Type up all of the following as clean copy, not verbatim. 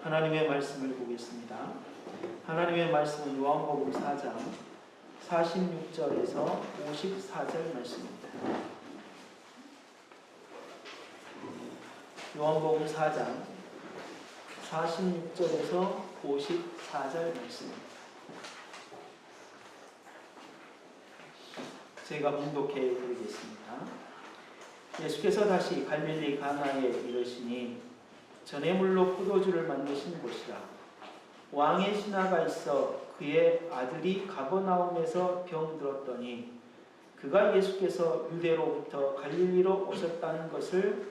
하나님의 말씀을 보겠습니다. 하나님의 말씀은 요한복음 4장 46절에서 54절 말씀입니다. 요한복음 4장 46절에서 54절 말씀입니다. 제가 봉독해 드리겠습니다. 예수께서 다시 갈릴리 가나에 이르시니 전해물로 포도주를 만드신 곳이라. 왕의 신하가 있어 그의 아들이 가버나움에서 병들었더니 그가 예수께서 유대로부터 갈릴리로 오셨다는 것을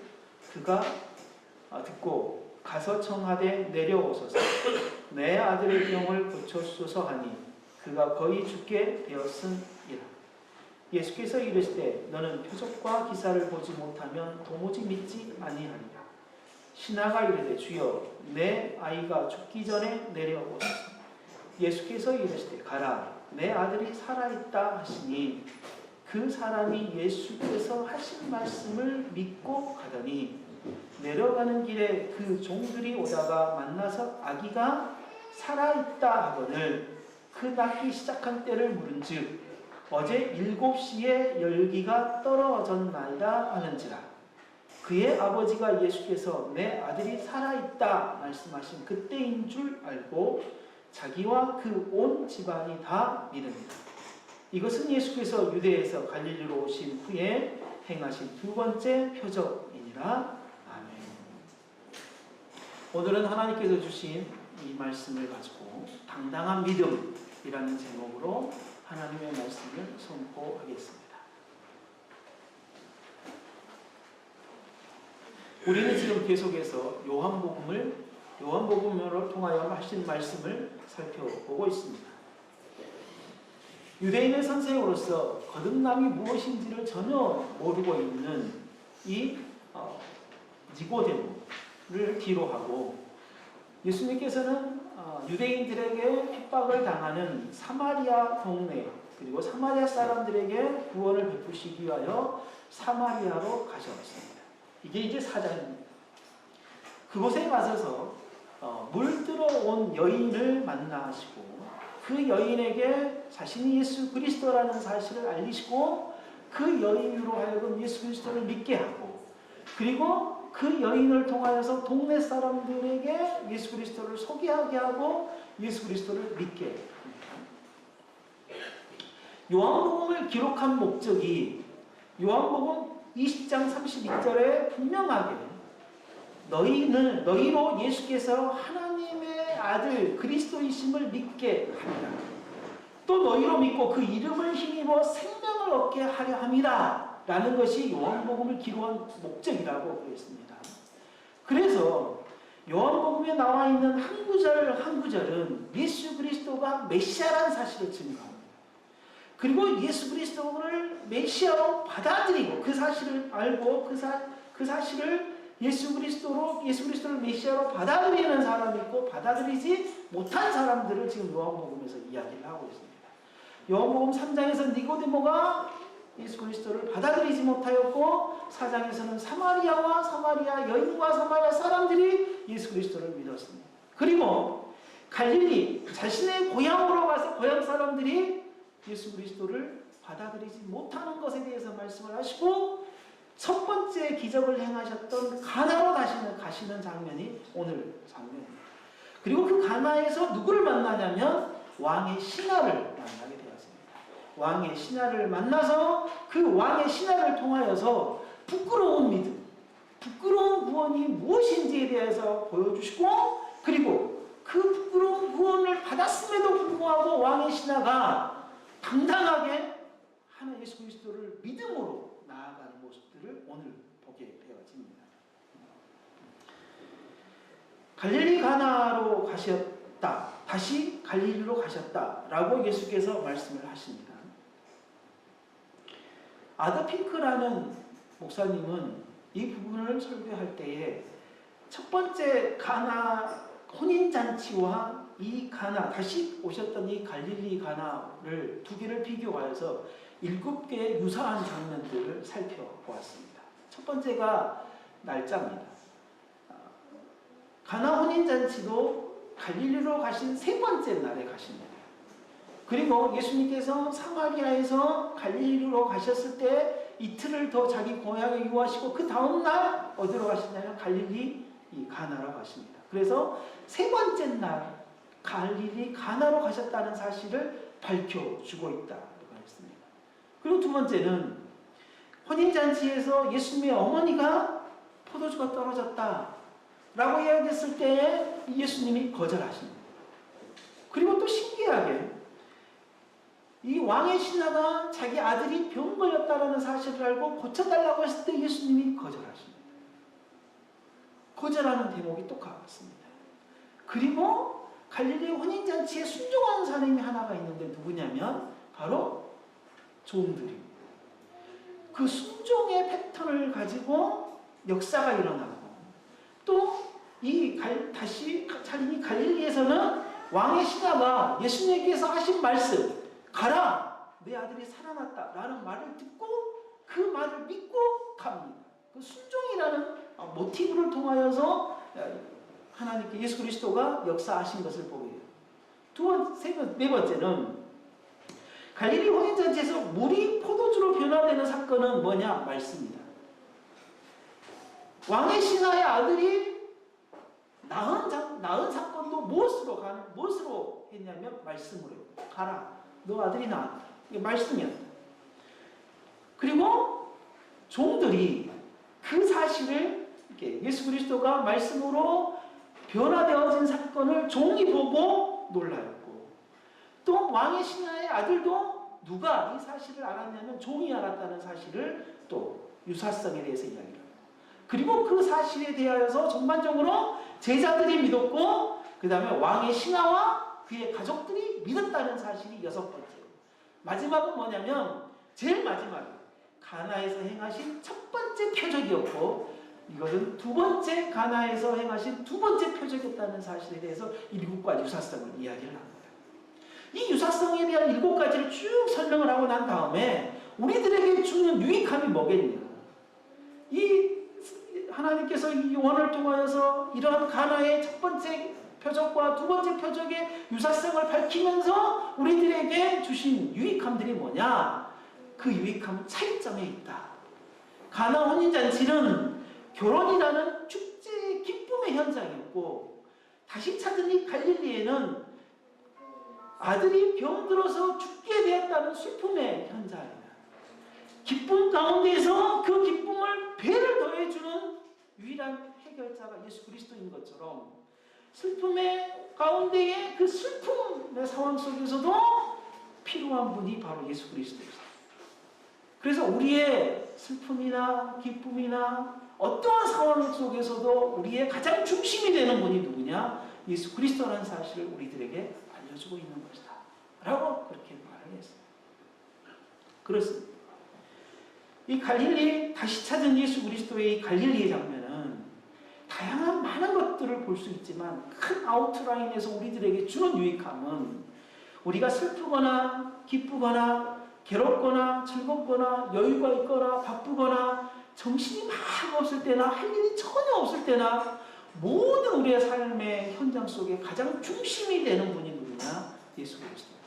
그가 듣고 가서 청하되 내려오소서 내 아들의 병을 고쳐주소서 하니 그가 거의 죽게 되었음이라. 예수께서 이르시되 너는 표적과 기사를 보지 못하면 도무지 믿지 아니하리라. 신하가 이르되 주여 내 아이가 죽기 전에 내려오소서. 예수께서 이르시되 가라 내 아들이 살아있다 하시니 그 사람이 예수께서 하신 말씀을 믿고 가더니 내려가는 길에 그 종들이 오다가 만나서 아기가 살아있다 하거늘 그 낳기 시작한 때를 물은즉 어제 7시에 열기가 떨어졌나이다 하는지라. 그의 아버지가 예수께서 내 아들이 살아있다 말씀하신 그때인 줄 알고 자기와 그 온 집안이 다 믿습니다. 이것은 예수께서 유대에서 갈릴리로 오신 후에 행하신 두 번째 표적이니라. 아멘. 오늘은 하나님께서 주신 이 말씀을 가지고 당당한 믿음이라는 제목으로 하나님의 말씀을 선포하겠습니다. 우리는 지금 계속해서 요한복음으로 통하여 하신 말씀을 살펴보고 있습니다. 유대인의 선생으로서 거듭남이 무엇인지를 전혀 모르고 있는 이 니고데모를 뒤로하고 예수님께서는 유대인들에게 핍박을 당하는 사마리아 동네 그리고 사마리아 사람들에게 구원을 베푸시기 위하여 사마리아로 가셨습니다. 이게 이제 사장입니다. 그곳에 가셔서 물들어 온 여인을 만나시고 그 여인에게 자신이 예수 그리스도라는 사실을 알리시고 그 여인으로 하여금 예수 그리스도를 믿게 하고 그리고 그 여인을 통하여서 동네 사람들에게 예수 그리스도를 소개하게 하고 예수 그리스도를 믿게 합니다. 요한복음을 기록한 목적이 요한복음 20장 32절에 분명하게 너희로 예수께서 하나님의 아들 그리스도이심을 믿게 합니다. 또 너희로 믿고 그 이름을 힘입어 생명을 얻게 하려 함이라 라는 것이 요한복음을 기록한 목적이라고 그랬습니다. 그래서 요한복음에 나와 있는 한 구절 한 구절은 예수 그리스도가 메시아라는 사실을 증거합니다. 그리고 예수 그리스도를 메시아로 받아들이고 그 사실을 알고 그 사실을 예수 그리스도를 메시아로 받아들이는 사람이 있고 받아들이지 못한 사람들을 지금 요한복음에서 이야기를 하고 있습니다. 요한복음 3장에서 니고데모가 예수 그리스도를 받아들이지 못하였고 4장에서는 사마리아 여인과 사마리아 사람들이 예수 그리스도를 믿었습니다. 그리고 갈릴리 자신의 고향으로 가서 고향 사람들이 예수 그리스도를 받아들이지 못하는 것에 대해서 말씀을 하시고 첫 번째 기적을 행하셨던 가나로 가시는 장면이 오늘 장면입니다. 그리고 그 가나에서 누구를 만나냐면 왕의 신하를 만나게 되었습니다. 왕의 신하를 만나서 그 왕의 신하를 통하여서 부끄러운 믿음, 부끄러운 구원이 무엇인지에 대해서 보여주시고 그리고 그 부끄러운 구원을 받았음에도 불구하고 왕의 신하가 당당하게 하나님 예수 그리스도를 믿음으로 나아가는 모습들을 오늘 보게 되어집니다. 갈릴리 가나로 가셨다. 다시 갈릴리로 가셨다라고 예수께서 말씀을 하십니다. 아더 핑크라는 목사님은 이 부분을 설교할 때에 첫 번째 가나 혼인잔치와 이 가나, 다시 오셨던 이 갈릴리 가나를 두 개를 비교하여서 7개의 유사한 장면들을 살펴보았습니다. 첫 번째가 날짜입니다. 가나 혼인잔치도 갈릴리로 가신 세 번째 날에 가십니다. 그리고 예수님께서 사마리아에서 갈릴리로 가셨을 때 이틀을 더 자기 고향에 유하시고 그 다음날 어디로 가시냐면 갈릴리 이 가나로 가십니다. 그래서 세 번째 날 갈릴리 가나로 가셨다는 사실을 밝혀주고 있다고 했습니다. 그리고 두 번째는 혼인잔치에서 예수님의 어머니가 포도주가 떨어졌다 라고 이야기했을 때 예수님이 거절하십니다. 그리고 또 신기하게 이 왕의 신하가 자기 아들이 병 걸렸다는 사실을 알고 고쳐달라고 했을 때 예수님이 거절하십니다. 거절하는 대목이 똑같습니다. 그리고 갈릴리 혼인잔치에 순종하는 사람이 하나가 있는데 누구냐면 바로 종들입니다. 그 순종의 패턴을 가지고 역사가 일어나고 또 이 갈릴리에서는 왕의 신하가 예수님께서 하신 말씀 가라 내 아들이 살아났다 라는 말을 듣고 그 말을 믿고 갑니다. 그 순종이라는 모티브를 통하여서 하나님께 예수 그리스도가 역사하신 것을 보게 돼요. 네 번째는 갈릴리 혼인잔치에서 물이 포도주로 변화되는 사건은 뭐냐? 말씀입니다. 왕의 신하의 아들이 낳은 사건도 무엇으로 했냐면 말씀으로 가라 너 아들이 낳았다. 이게 말씀이었다. 그리고 종들이 그 사실을 이렇게 예수 그리스도가 말씀으로 변화되어진 사건을 종이 보고 놀라였고 또 왕의 신하의 아들도 누가 이 사실을 알았냐면 종이 알았다는 사실을 또 유사성에 대해서 이야기를 합니다. 그리고 그 사실에 대하여서 전반적으로 제자들이 믿었고 그 다음에 왕의 신하와 그의 가족들이 믿었다는 사실이 여섯 번째로 마지막은 뭐냐면 제일 마지막에 가나에서 행하신 첫 번째 표적이었고 이것은 두 번째 가나에서 행하신 두 번째 표적이었다는 사실에 대해서 이 7가지 유사성을 이야기를 합니다. 이 유사성에 대한 7가지를 쭉 설명을 하고 난 다음에 우리들에게 주는 유익함이 뭐겠냐. 이 하나님께서 이 요한을 통하여서 이러한 가나의 첫 번째 표적과 두 번째 표적의 유사성을 밝히면서 우리들에게 주신 유익함들이 뭐냐? 그 유익함은 차이점에 있다. 가나 혼인잔치는 결혼이라는 축제의 기쁨의 현장이었고 다시 찾은 이 갈릴리에는 아들이 병들어서 죽게 되었다는 슬픔의 현장이다. 기쁨 가운데에서 그 기쁨을 배를 더해주는 유일한 해결자가 예수 그리스도인 것처럼 슬픔의 가운데에 그 슬픔의 상황 속에서도 필요한 분이 바로 예수 그리스도입니다. 그래서 우리의 슬픔이나 기쁨이나 어떠한 상황 속에서도 우리의 가장 중심이 되는 분이 누구냐? 예수 그리스도라는 사실을 우리들에게 알려주고 있는 것이다. 라고 그렇게 말을 했습니다. 그렇습니다. 이 갈릴리 다시 찾은 예수 그리스도의 이 갈릴리의 장면은 다양한 많은 것들을 볼 수 있지만 큰 아웃라인에서 우리들에게 주는 유익함은 우리가 슬프거나 기쁘거나 괴롭거나 즐겁거나 여유가 있거나 바쁘거나 정신이 막 없을 때나 할 일이 전혀 없을 때나 모든 우리의 삶의 현장 속에 가장 중심이 되는 분이 누구냐? 예수 그리스도.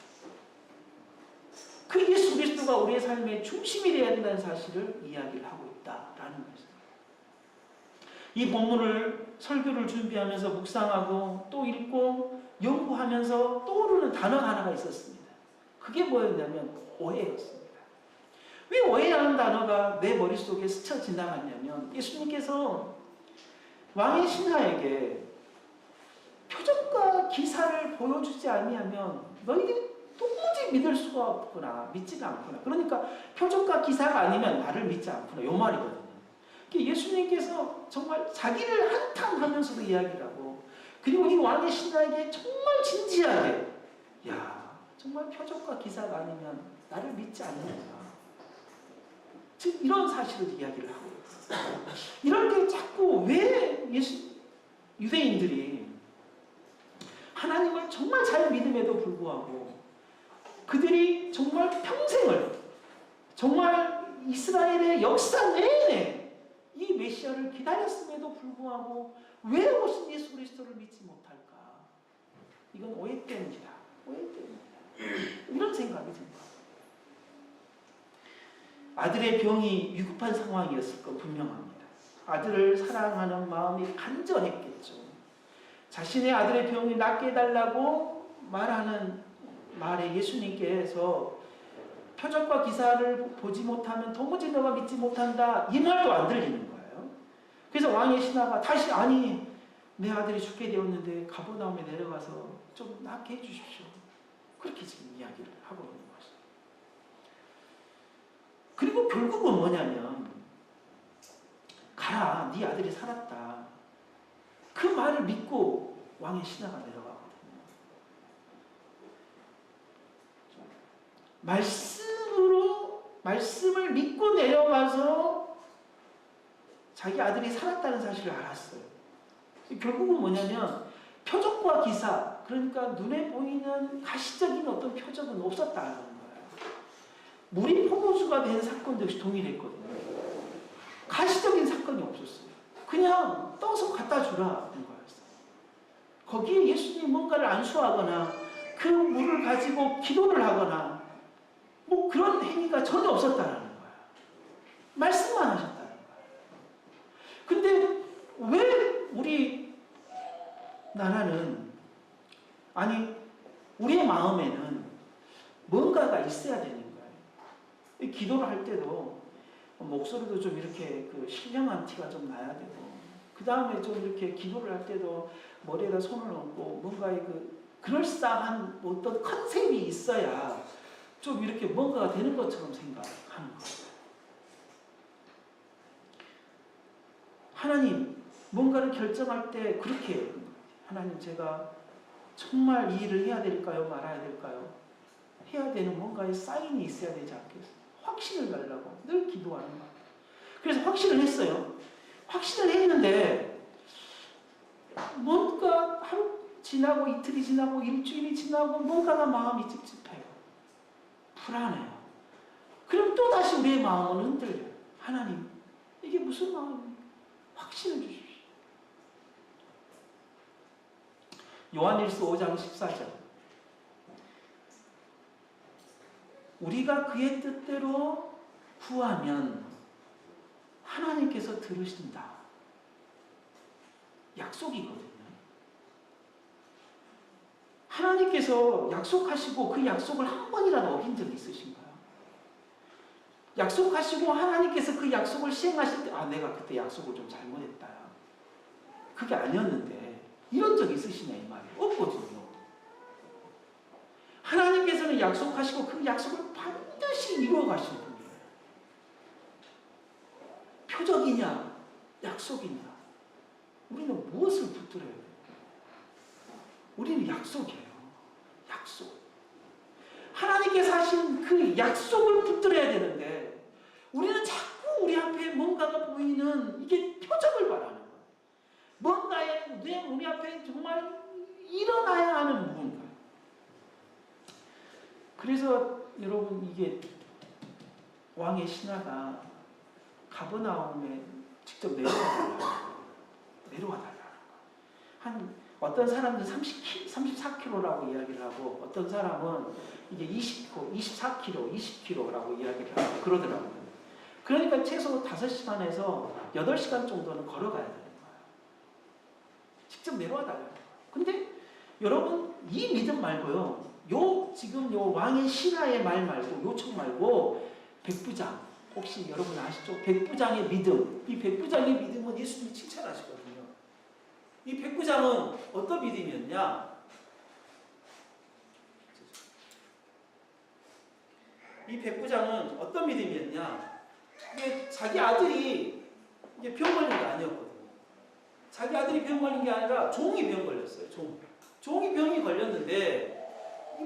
그 예수 그리스도가 우리의 삶의 중심이 되어야 된다는 사실을 이야기를 하고 있다라는 것입니다. 이 본문을 설교를 준비하면서 묵상하고 또 읽고 연구하면서 떠오르는 단어가 하나가 있었습니다. 그게 뭐였냐면 오해였습니다. 왜 오해라는 단어가 내 머릿속에 스쳐 지나갔냐면 예수님께서 왕의 신하에게 표적과 기사를 보여주지 아니하면 너희들이 도무지 믿을 수가 없구나. 믿지가 않구나. 그러니까 표적과 기사가 아니면 나를 믿지 않구나. 요 말이거든요. 예수님께서 정말 자기를 한탄하면서도 이야기를 하고 그리고 이 왕의 신하에게 정말 진지하게 야 정말 표적과 기사가 아니면 나를 믿지 않는구나. 즉 이런 사실을 이야기를 하고 있어요. 이럴 때 자꾸 왜 유대인들이 하나님을 정말 잘 믿음에도 불구하고 그들이 정말 평생을 정말 이스라엘의 역사 내내 이 메시아를 기다렸음에도 불구하고 왜 오신 예수 그리스도를 믿지 못할까? 이건 오해 때문이다. 오해 때문이다. 이런 생각이 듭니다. 아들의 병이 위급한 상황이었을 건 분명합니다. 아들을 사랑하는 마음이 간절했겠죠. 자신의 아들의 병이 낫게 해달라고 말하는 말에 예수님께서 표적과 기사를 보지 못하면 도무지 너가 믿지 못한다, 이 말도 안 들리는 거예요. 그래서 왕의 신하가 다시, 아니 내 아들이 죽게 되었는데 가버나움에 내려가서 좀 낫게 해주십시오. 그렇게 지금 이야기를 하고 있는 것이죠. 그리고 결국은 뭐냐면, 가라, 네 아들이 살았다, 그 말을 믿고 왕의 신하가 내려가거든요. 말씀을 믿고 내려가서 자기 아들이 살았다는 사실을 알았어요. 결국은 뭐냐면 표적과 기사, 그러니까 눈에 보이는 가시적인 어떤 표적은 없었다는 거예요. 물이 포도주가 된 사건도 역시 동일했거든요. 가시적인 사건이 없었어요. 그냥 떠서 갖다 주라는 거였어요. 거기에 예수님이 뭔가를 안수하거나 그 물을 가지고 기도를 하거나 뭐 그런 행위가 전혀 없었다는 거예요. 말씀만 하셨다는 거예요. 근데 왜 우리 나라는, 아니 우리의 마음에는 뭔가가 있어야 되는 거예요. 기도를 할 때도 목소리도 좀 이렇게 그 신령한 티가 좀 나야 되고, 그 다음에 좀 이렇게 기도를 할 때도 머리에다 손을 얹고 뭔가의 그 그럴싸한 어떤 컨셉이 있어야 좀 이렇게 뭔가가 되는 것처럼 생각하는 거예요. 하나님, 뭔가를 결정할 때 그렇게 해요. 하나님, 제가 정말 이 일을 해야 될까요? 말아야 될까요? 해야 되는 뭔가의 사인이 있어야 되지 않겠어요? 확신을 달라고 늘 기도하는 거예요. 그래서 확신을 했어요. 확신을 했는데 뭔가 하루 지나고 이틀이 지나고 일주일이 지나고 뭔가가 마음이 찝찝해요. 불안해요. 그럼 또다시 우리의 마음은 흔들려요. 하나님, 이게 무슨 마음입니까? 확신을 주십시오. 요한일서 5장 14절. 우리가 그의 뜻대로 구하면 하나님께서 들으신다. 약속이거든요. 하나님께서 약속하시고 그 약속을 한 번이라도 어긴 적이 있으신가요? 약속하시고 하나님께서 그 약속을 시행하실 때, 아, 내가 그때 약속을 좀 잘못했다, 그게 아니었는데, 이런 적 있으시냐 이 말이에요. 없거든요. 하나님께서는 약속하시고 그 약속을 반드시 이루어 가시는 분이에요. 표적이냐 약속이냐, 우리는 무엇을 붙들어야 돼요? 우리는 약속이에요. 약속. 하나님께서 하신 그 약속을 붙들어야 되는데, 우리는 자꾸 우리 앞에 뭔가가 보이는 이게 표적을 바라는 거예요. 뭔가에 우리 앞에 정말 일어나야 하는 무언가. 그래서 여러분, 이게 왕의 신하가 가버나움에 직접 내려와 달라는 거예요. 어떤 사람들은 34km라고 이야기를 하고, 어떤 사람은 이게 24km, 20km라고 이야기를 하고 그러더라고요. 그러니까 최소 5시간에서 8시간 정도는 걸어가야 되는 거예요. 직접 내려와 달라는 거예요. 근데 여러분, 이 믿음 말고요, 지금 왕의 신하의 말 말고, 요청 말고, 백부장, 혹시 여러분 아시죠? 백부장의 믿음. 이 백부장의 믿음은 예수님이 칭찬하시거든요. 이 백부장은 어떤 믿음이었냐? 이 백부장은 어떤 믿음이었냐? 이게 자기 아들이 이게 병 걸린 게 아니었거든요. 자기 아들이 병 걸린 게 아니라 종이 병 걸렸어요. 종이 병이 걸렸는데,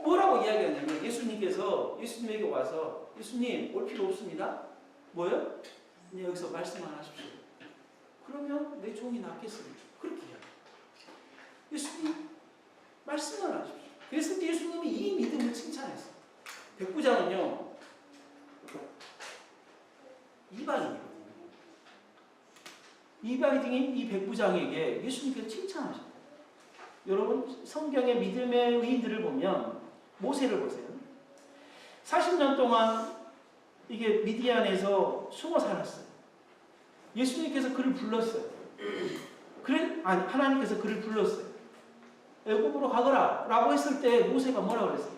뭐라고 이야기하냐면, 예수님에게 와서, 예수님, 올 필요 없습니다. 뭐요? 그냥 여기서 말씀만 하십시오. 그러면 내 종이 낫겠습니다. 그렇게 해요. 예수님, 말씀만 하십시오. 그래서 예수님이 이 믿음을 칭찬했어요. 백부장은요, 이방인이거든요. 이방인 중인 이 백부장에게 예수님께서 칭찬하셨어요. 여러분 성경의 믿음의 의인들을 보면 모세를 보세요. 40년 동안 이게 미디안에서 숨어 살았어요. 예수님께서 그를 불렀어요. 하나님께서 그를 불렀어요. 애굽으로 가거라 라고 했을 때 모세가 뭐라고 그랬어요?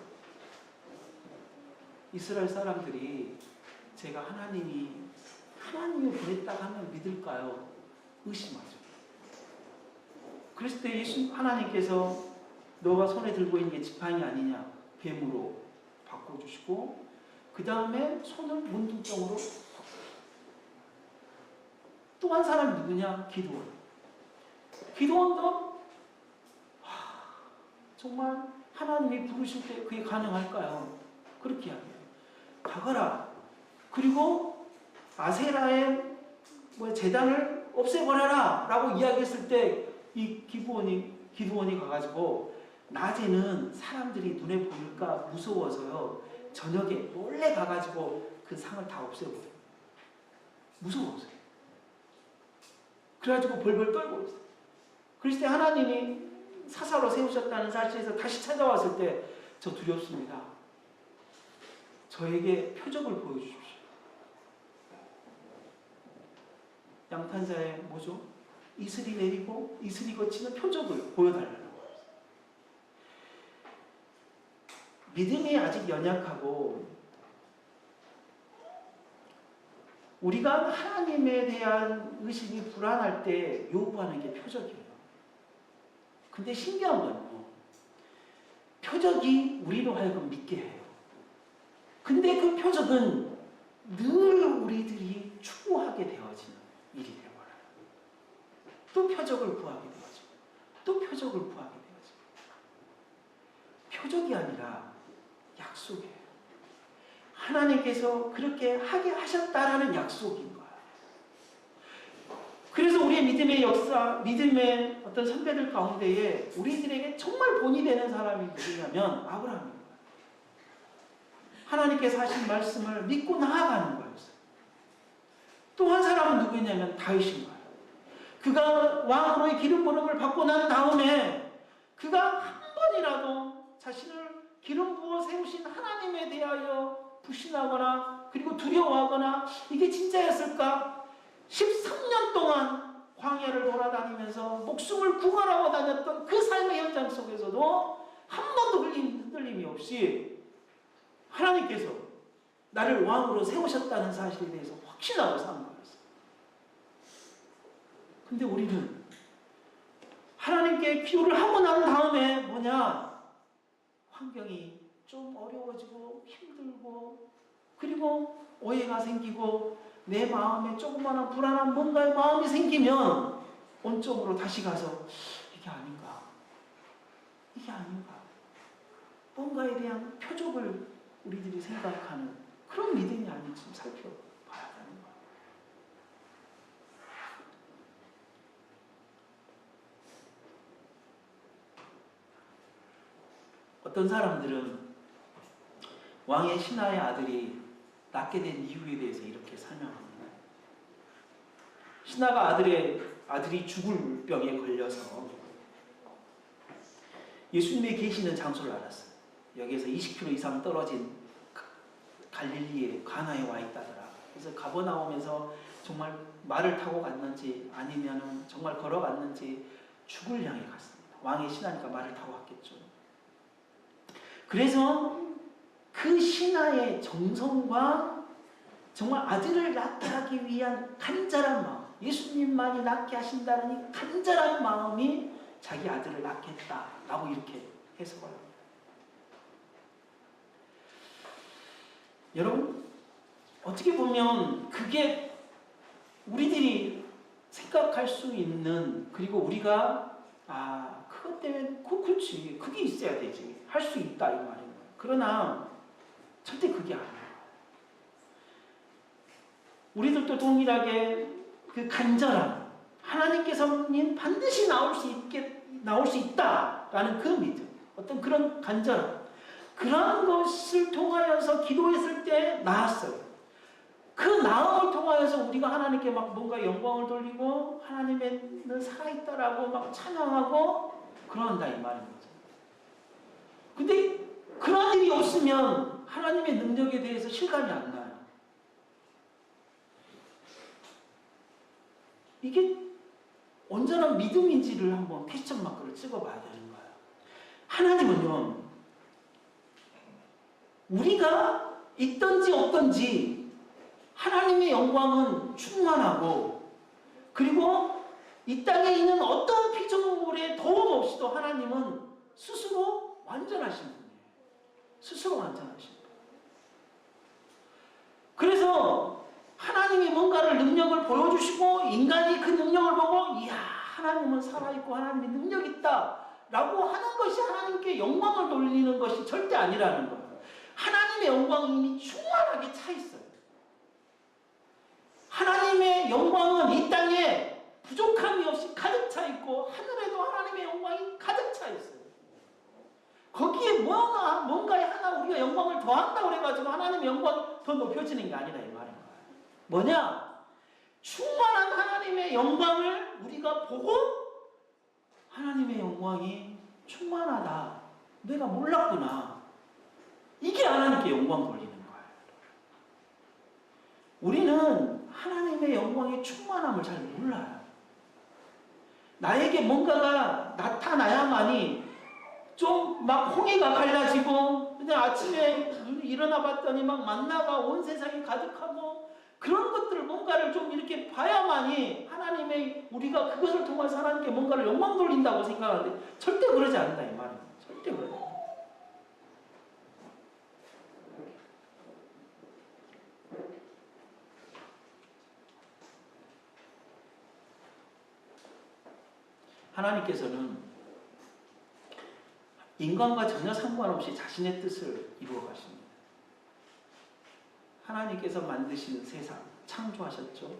이스라엘 사람들이 제가 하나님이 보냈다 하면 믿을까요? 의심하죠. 그랬을 때 하나님께서 너가 손에 들고 있는 게 지팡이 아니냐 뱀으로 바꿔주시고 그 다음에 손을 문둥병으로 또 한 사람이 누구냐? 기드온도 정말 하나님이 부르실 때 그게 가능할까요? 그렇게 이야기해요. 가거라. 그리고 아세라의 제단을 없애버려라 라고 이야기했을 때 이 기드온이 가가지고 낮에는 사람들이 눈에 보일까 무서워서요. 저녁에 몰래 가가지고 그 상을 다 없애버려요. 무서워서요. 그래가지고 벌벌 떨고 있어요. 그랬을 때 하나님이 사사로 세우셨다는 사실에서 다시 찾아왔을 때 저 두렵습니다. 저에게 표적을 보여주십시오. 양탄자에 뭐죠? 이슬이 내리고 이슬이 거치는 표적을 보여달라는 거예요. 믿음이 아직 연약하고 우리가 하나님에 대한 의식이 불안할 때 요구하는 게 표적이에요. 근데 신기한 건 표적이 우리로 하여금 믿게 해요. 근데 그 표적은 늘 우리들이 추구하게 되어지는 일이 되어버려요. 또 표적을 구하게 되어지고 또 표적을 구하게 되어지고 표적이 아니라 약속이에요. 하나님께서 그렇게 하게 하셨다라는 약속인 거예요. 그래서 우리의 믿음의 역사, 믿음의 어떤 선배들 가운데에 우리들에게 정말 본이 되는 사람이 누구냐면 아브라함입니다. 하나님께서 하신 말씀을 믿고 나아가는 거였어요. 또 한 사람은 누구냐면 다윗인 거예요. 그가 왕으로의 기름 부음을 받고 난 다음에 그가 한 번이라도 자신을 기름 부어 세우신 하나님에 대하여 불신하거나 그리고 두려워하거나 이게 진짜였을까? 13년 동안 광야를 돌아다니면서 목숨을 구걸하고 다녔던 그 삶의 현장 속에서도 한 번도 흔들림이 없이 하나님께서 나를 왕으로 세우셨다는 사실에 대해서 확신하고 산 거였어요. 근데 우리는 하나님께 기도를 하고 난 다음에 뭐냐? 환경이 좀 어려워지고 힘들고 그리고 오해가 생기고 내 마음에 조그마한 불안한 뭔가의 마음이 생기면 원점으로 다시 가서 이게 아닌가? 이게 아닌가? 뭔가에 대한 표적을 우리들이 생각하는 그런 믿음이 아닌지 좀 살펴봐야 하는 거예요. 어떤 사람들은 왕의 신하의 아들이 낳게 된 이유에 대해서 이렇게 설명합니다. 신하가 아들이 죽을 병에 걸려서 예수님이 계시는 장소를 알았어요. 여기에서 20km 이상 떨어진 갈릴리의 가나에 와 있다더라. 그래서 가버나움에서 정말 말을 타고 갔는지 아니면 정말 걸어갔는지 죽을 향해 갔습니다. 왕의 신하니까 말을 타고 갔겠죠. 그래서 그 신하의 정성과 정말 아들을 낳게 하기 위한 간절한 마음, 예수님만이 낳게 하신다는 이 간절한 마음이 자기 아들을 낳겠다라고 이렇게 해석을 합니다. 여러분, 어떻게 보면 그게 우리들이 생각할 수 있는, 그리고 우리가 그것 때문에 그렇지, 그게 있어야 되지, 할 수 있다 이 말이에요. 그러나 절대 그게 아니에요. 우리들도 동일하게 그 간절함, 하나님께서는 반드시 나올 수 있다라는 그 믿음, 어떤 그런 간절함, 그런 것을 통하여서 기도했을 때 나았어요. 그 나음을 통하여서 우리가 하나님께 막 뭔가 영광을 돌리고 하나님은 살아있다라고 막 찬양하고 그런다 이 말인 거죠. 근데 그런 일이 없으면 하나님의 능력에 대해서 실감이 안 나요. 이게 온전한 믿음인지를 한번 퀘스천 마크를 찍어봐야 되는 거예요. 하나님은요, 우리가 있든지 없든지 하나님의 영광은 충만하고, 그리고 이 땅에 있는 어떤 피조물의 도움 없이도 하나님은 스스로 완전하신 분이에요. 스스로 완전하신 분. 그래서 하나님이 뭔가를 능력을 보여주시고 인간이 그 능력을 보고 이야 하나님은 살아있고 하나님이 능력 있다 라고 하는 것이 하나님께 영광을 돌리는 것이 절대 아니라는 거예요. 하나님의 영광이 이미 충만하게 차 있어요. 하나님의 영광은 이 땅에 부족함이 없이 가득 차 있고 하늘에도 하나님의 영광이 가득 차 있어요. 거기에 뭔가에 하나 우리가 영광을 더한다고 그래가지고 하나님의 영광이 더 높여지는 게 아니라 이 말인 거예요. 뭐냐? 충만한 하나님의 영광을 우리가 보고 하나님의 영광이 충만하다. 내가 몰랐구나. 이게 하나님께 영광 돌리는 거예요. 우리는 하나님의 영광의 충만함을 잘 몰라요. 나에게 뭔가가 나타나야만이 좀 막 홍해가 갈라지고 그냥 아침에 일어나 봤더니 막 만나가 온 세상에 가득하고 그런 것들을 뭔가를 좀 이렇게 봐야만이 하나님의 우리가 그것을 통해서 하나님께 뭔가를 영광 돌린다고 생각하는데 절대 그러지 않는다 이 말이에요. 절대 그러지 않아요. 하나님께서는 인간과 전혀 상관없이 자신의 뜻을 이루어 가십니다. 하나님께서 만드시는 세상 창조하셨죠.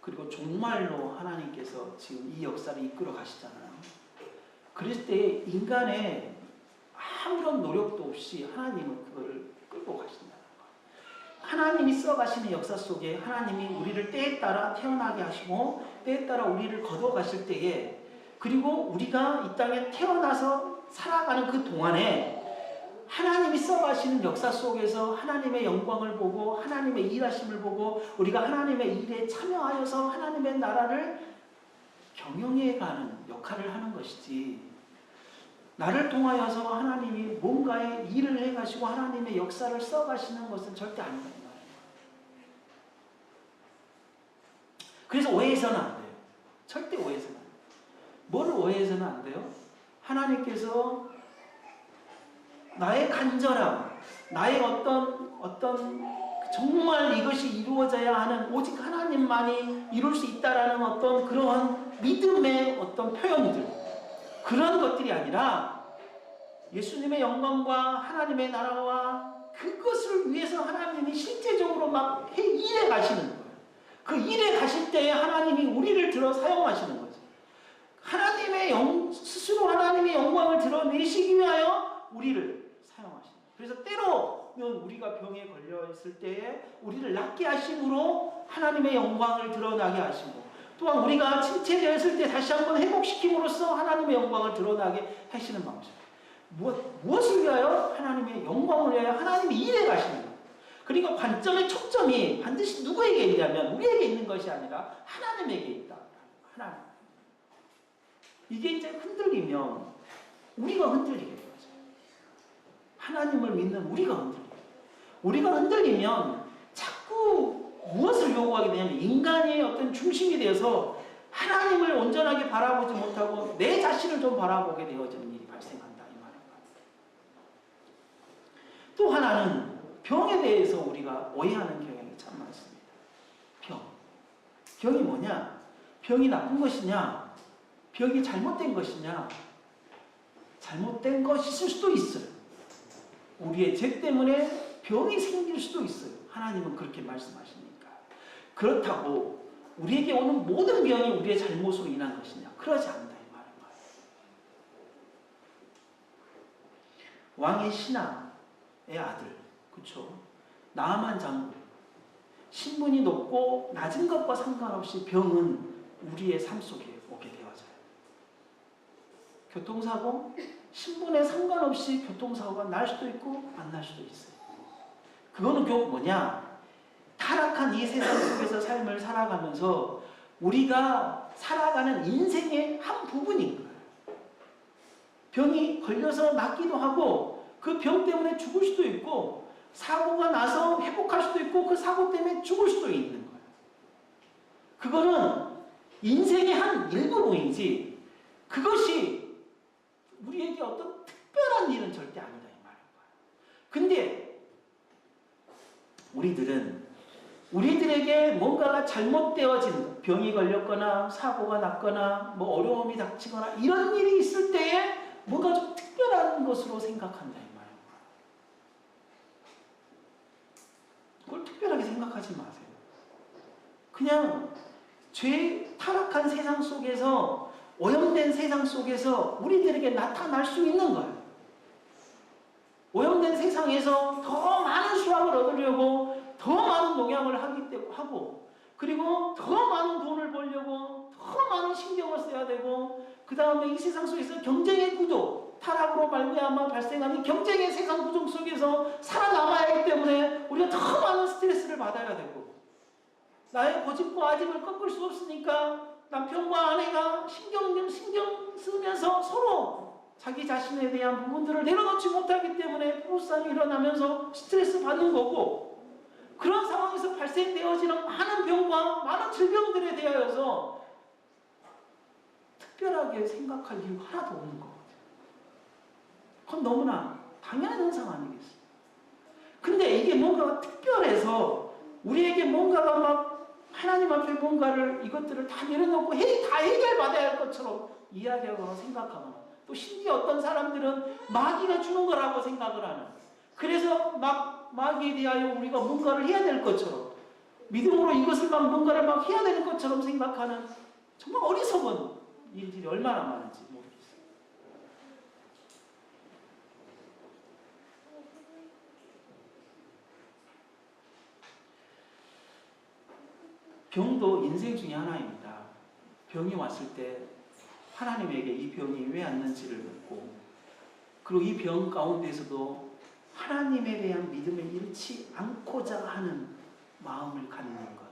그리고 정말로 하나님께서 지금 이 역사를 이끌어 가시잖아요. 그럴 때 인간의 아무런 노력도 없이 하나님은 그거를 끌고 가신다는 거예요. 하나님이 써가시는 역사 속에 하나님이 우리를 때에 따라 태어나게 하시고 때에 따라 우리를 거두어 가실 때에 그리고 우리가 이 땅에 태어나서 살아가는 그 동안에 하나님이 써가시는 역사 속에서 하나님의 영광을 보고 하나님의 일하심을 보고 우리가 하나님의 일에 참여하여서 하나님의 나라를 경영해가는 역할을 하는 것이지 나를 통하여서 하나님이 뭔가의 일을 해가시고 하나님의 역사를 써가시는 것은 절대 아니다. 그래서 오해해서는 안 돼요. 절대 오해해서는 안 돼요. 뭐를 오해해서는 안 돼요? 하나님께서 나의 간절함, 나의 어떤 정말 이것이 이루어져야 하는 오직 하나님만이 이룰 수 있다라는 어떤 그러한 믿음의 어떤 표현들 그런 것들이 아니라 예수님의 영광과 하나님의 나라와 그것을 위해서 하나님이 실제적으로 막 일해 가시는 거예요. 그 일에 가실 때에 하나님이 우리를 들어 사용하시는 거죠. 스스로 하나님의 영광을 드러내시기 위하여 우리를 사용하십니다. 그래서 때로는 우리가 병에 걸려 있을 때에 우리를 낫게 하심으로 하나님의 영광을 드러나게 하시고 또한 우리가 침체되었을 때 다시 한번 회복시킴으로써 하나님의 영광을 드러나게 하시는 방식. 무엇을 위하여? 하나님의 영광을 위하여 하나님이 일해 가시는 거예요. 그러니까 관점의 초점이 반드시 누구에게 있냐면 우리에게 있는 것이 아니라 하나님에게 있다. 하나님. 이게 이제 흔들리면 우리가 흔들리게 돼요. 하나님을 믿는 우리가 흔들려요. 우리가 흔들리면 자꾸 무엇을 요구하게 되냐면 인간의 어떤 중심이 되어서 하나님을 온전하게 바라보지 못하고 내 자신을 좀 바라보게 되어지는 일이 발생한다. 이 말입니다. 또 하나는 병에 대해서 우리가 오해하는 경향이 참 많습니다. 병이 뭐냐? 병이 나쁜 것이냐? 병이 잘못된 것이냐? 잘못된 것일 수도 있어요. 우리의 죄 때문에 병이 생길 수도 있어요. 하나님은 그렇게 말씀하시니까. 그렇다고 우리에게 오는 모든 병이 우리의 잘못으로 인한 것이냐? 그러지 않는다 이 말인 거예요. 왕의 신하의 아들, 그렇죠? 나아만 장군. 신분이 높고 낮은 것과 상관없이 병은 우리의 삶 속에 오게 되어져요. 교통사고, 신분에 상관없이 교통사고가 날 수도 있고 안 날 수도 있어요. 그거는 결국 뭐냐? 타락한 이 세상 속에서 삶을 살아가면서 우리가 살아가는 인생의 한 부분인 거예요. 병이 걸려서 낫기도 하고 그 병 때문에 죽을 수도 있고 사고가 나서 회복할 수도 있고 그 사고 때문에 죽을 수도 있는 거예요. 그거는 인생의 한 일부분이지 그것이 우리에게 어떤 특별한 일은 절대 아니다 이 말인 거예요. 근데 우리들에게 뭔가가 잘못되어진 병이 걸렸거나 사고가 났거나 뭐 어려움이 닥치거나 이런 일이 있을 때에 뭔가 좀 특별한 것으로 생각한다 이 말이에요. 그걸 특별하게 생각하지 마세요. 그냥 죄 타락한 세상 속에서 오염된 세상 속에서 우리들에게 나타날 수 있는 거예요. 오염된 세상에서 더 많은 수확을 얻으려고 더 많은 농약을 하고 그리고 더 많은 돈을 벌려고 더 많은 신경을 써야 되고 그 다음에 이 세상 속에서 경쟁의 구조, 타락으로 말미암아 발생하는 경쟁의 세상 구조 속에서 살아남아야 하기 때문에 우리가 더 많은 스트레스를 받아야 되고 나의 고집과 아집을 꺾을 수 없으니까 남편과 아내가 신경 쓰면서 서로 자기 자신에 대한 부분들을 내려놓지 못하기 때문에 부부싸움이 일어나면서 스트레스 받는 거고 그런 상황에서 발생되어지는 많은 병과 많은 질병들에 대하여서 특별하게 생각할 이유 하나도 없는 것 같아요. 그건 너무나 당연한 현상 아니겠어요? 근데 이게 뭔가가 특별해서 우리에게 뭔가가 막 하나님 앞에 뭔가를 이것들을 다 내려놓고 다 해결받아야 할 것처럼 이야기하거나 생각하거나 또 심지어 어떤 사람들은 마귀가 주는 거라고 생각을 하는 그래서 마귀에 대하여 우리가 뭔가를 해야 될 것처럼 믿음으로 이것을 뭔가를 해야 되는 것처럼 생각하는 정말 어리석은 일들이 얼마나 많은지 모르겠어요. 병도 인생 중에 하나입니다. 병이 왔을 때 하나님에게 이 병이 왜 왔는지를 묻고 그리고 이 병 가운데서도 하나님에 대한 믿음을 잃지 않고자 하는 마음을 갖는 것.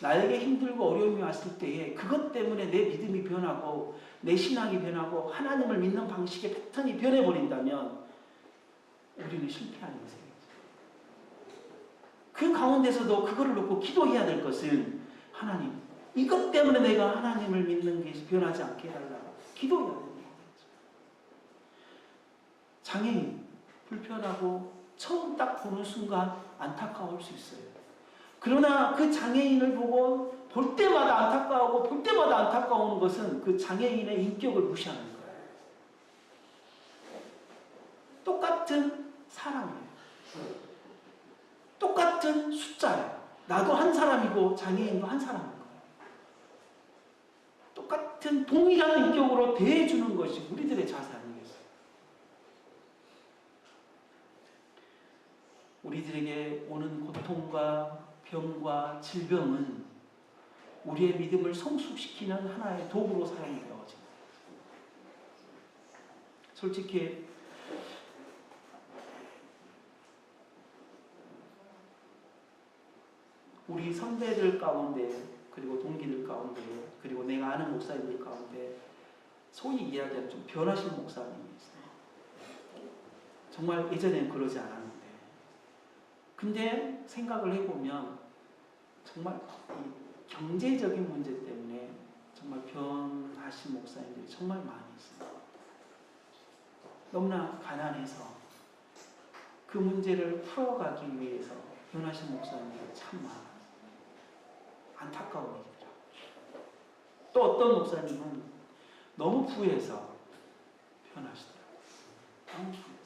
나에게 힘들고 어려움이 왔을 때에 그것 때문에 내 믿음이 변하고 내 신앙이 변하고 하나님을 믿는 방식의 패턴이 변해버린다면 우리는 실패한 인생이죠. 그 가운데서도 그거를 놓고 기도해야 될 것은 하나님, 이것 때문에 내가 하나님을 믿는 게 변하지 않게 해달라고 기도해야 되는 거죠. 장애인, 불편하고 처음 딱 보는 순간 안타까울 수 있어요. 그러나 그 장애인을 보고 볼 때마다 안타까우고 볼 때마다 안타까운 것은 그 장애인의 인격을 무시하는 거예요. 똑같은 사람이에요. 똑같은 숫자예요. 나도 한 사람이고 장애인도 한 사람인 거예요. 똑같은 동일한 인격으로 대해주는 것이 우리들의 자세 아니겠어요? 우리들에게 오는 고통과 병과 질병은 우리의 믿음을 성숙시키는 하나의 도구로 사용이 되어집니다. 솔직히 우리 선배들 가운데 그리고 동기들 가운데 그리고 내가 아는 목사님들 가운데 소위 이야기하는 좀 변하신 목사님이 있어요. 정말 예전엔 그러지 않았는데 근데 생각을 해보면 정말 이 경제적인 문제 때문에 정말 변하신 목사님들이 정말 많이 있어요. 너무나 가난해서 그 문제를 풀어가기 위해서 변하신 목사님들이 참 많아요. 안타까운 일이더라고요. 또 어떤 목사님은 너무 부해서 변하시더라고요. 너무 부해서.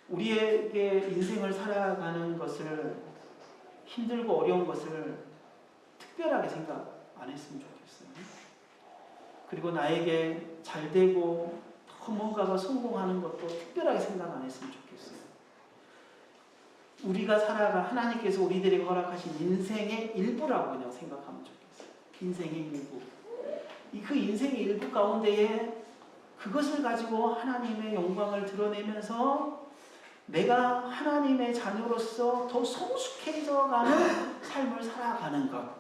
우리에게 인생을 살아가는 것을 힘들고 어려운 것을 특별하게 생각 안 했으면 좋겠어요. 그리고 나에게 잘 되고 더 뭔가가 성공하는 것도 특별하게 생각 안 했으면 좋겠어요. 우리가 살아가 하나님께서 우리들에게 허락하신 인생의 일부라고 그냥 생각하면 좋겠어요. 인생의 일부. 그 인생의 일부 가운데에 그것을 가지고 하나님의 영광을 드러내면서 내가 하나님의 자녀로서 더 성숙해져가는 삶을 살아가는 것.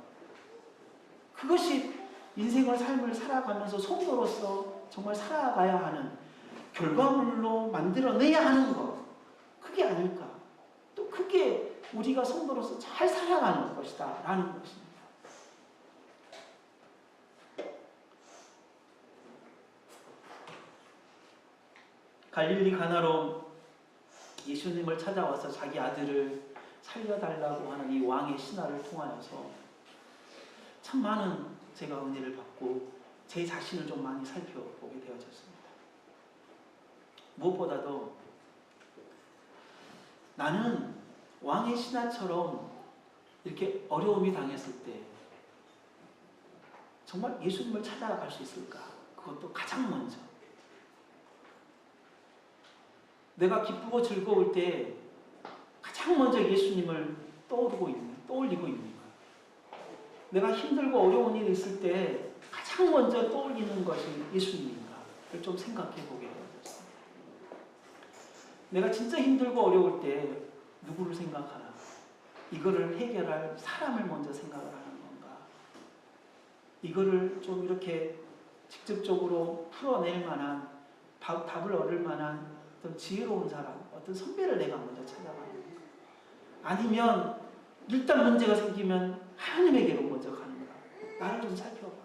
그것이 인생을 삶을 살아가면서 성도로서 정말 살아가야 하는 결과물로 만들어내야 하는 것. 그게 아닐까. 또 그게 우리가 성도로서 잘 살아가는 것이다 라는 것입니다. 갈릴리 가나로 예수님을 찾아와서 자기 아들을 살려달라고 하는 이 왕의 신하를 통하여서 참 많은 제가 은혜를 받고 제 자신을 좀 많이 살펴보게 되어졌습니다. 무엇보다도 나는 왕의 신하처럼 이렇게 어려움이 당했을 때 정말 예수님을 찾아갈 수 있을까? 그것도 가장 먼저. 내가 기쁘고 즐거울 때 가장 먼저 예수님을 떠올리고 있는 거야. 내가 힘들고 어려운 일이 있을 때 가장 먼저 떠올리는 것이 예수님인가를 좀 생각해 보게 되었습니다. 내가 진짜 힘들고 어려울 때 누구를 생각하나? 이거를 해결할 사람을 먼저 생각을 하는 건가? 이거를 좀 이렇게 직접적으로 풀어낼 만한, 답을 얻을 만한 어떤 지혜로운 사람, 어떤 선배를 내가 먼저 찾아가는 건가? 아니면 일단 문제가 생기면 하나님에게로 먼저 가는 거야. 나를 좀 살펴봐서.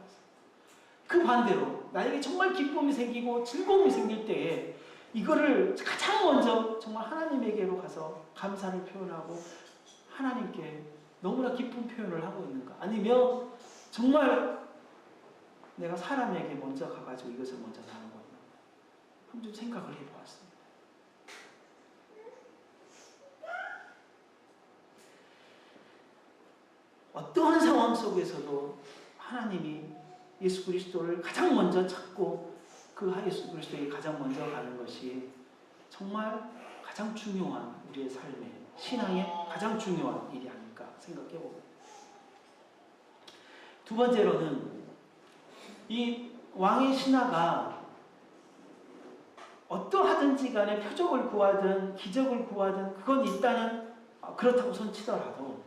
그 반대로 나에게 정말 기쁨이 생기고 즐거움이 생길 때에 이거를 가장 먼저 정말 하나님에게로 가서 감사를 표현하고 하나님께 너무나 기쁜 표현을 하고 있는가? 아니면 정말 내가 사람에게 먼저 가가지고 이것을 먼저 나누고 있는가? 한번 좀 생각을 해보았습니다. 어떠한 상황 속에서도 하나님이 예수 그리스도를 가장 먼저 찾고 그 예수 그리스도에게 가장 먼저 가는 것이 정말 가장 중요한 우리의 삶의 신앙의 가장 중요한 일이 아닐까 생각해 봅니다. 두 번째로는 이 왕의 신하가 어떠하든지 간에 표적을 구하든 기적을 구하든 그건 일단은 그렇다고 손치더라도